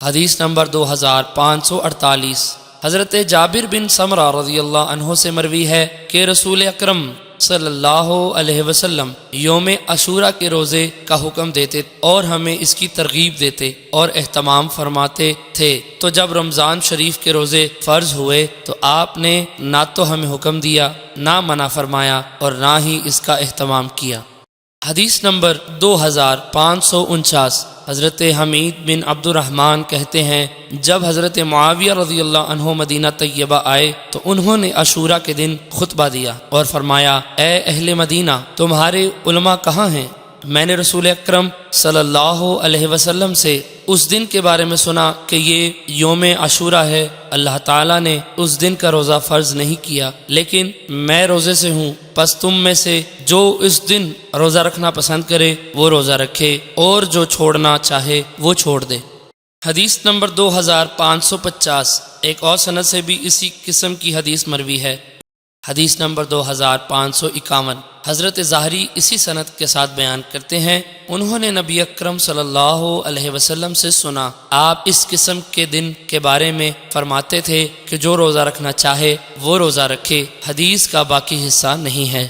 حدیث نمبر 2548۔ حضرت جابر بن سمرہ رضی اللہ عنہ سے مروی ہے کہ رسول اکرم صلی اللہ علیہ وسلم یوم عاشوراء کے روزے کا حکم دیتے اور ہمیں اس کی ترغیب دیتے اور اہتمام فرماتے تھے۔ تو جب رمضان شریف کے روزے فرض ہوئے تو آپ نے نہ تو ہمیں حکم دیا، نہ منع فرمایا اور نہ ہی اس کا اہتمام کیا۔ حدیث نمبر 2549۔ حضرت حمید بن عبد الرحمن کہتے ہیں جب حضرت معاویہ رضی اللہ عنہ مدینہ طیبہ آئے تو انہوں نے عاشوراء کے دن خطبہ دیا اور فرمایا، اے اہل مدینہ، تمہارے علماء کہاں ہیں؟ میں نے رسول اکرم صلی اللہ علیہ وسلم سے اس دن کے بارے میں سنا کہ یہ یوم عاشوراء ہے۔ اللہ تعالیٰ نے اس دن کا روزہ فرض نہیں کیا، لیکن میں روزے سے ہوں، پس تم میں سے جو اس دن روزہ رکھنا پسند کرے وہ روزہ رکھے اور جو چھوڑنا چاہے وہ چھوڑ دے۔ حدیث نمبر 2550۔ ایک اور سند سے بھی اسی قسم کی حدیث مروی ہے۔ حدیث نمبر 2551۔ حضرت ظاہری اسی سند کے ساتھ بیان کرتے ہیں، انہوں نے نبی اکرم صلی اللہ علیہ وسلم سے سنا، آپ اس قسم کے دن کے بارے میں فرماتے تھے کہ جو روزہ رکھنا چاہے وہ روزہ رکھے۔ حدیث کا باقی حصہ نہیں ہے۔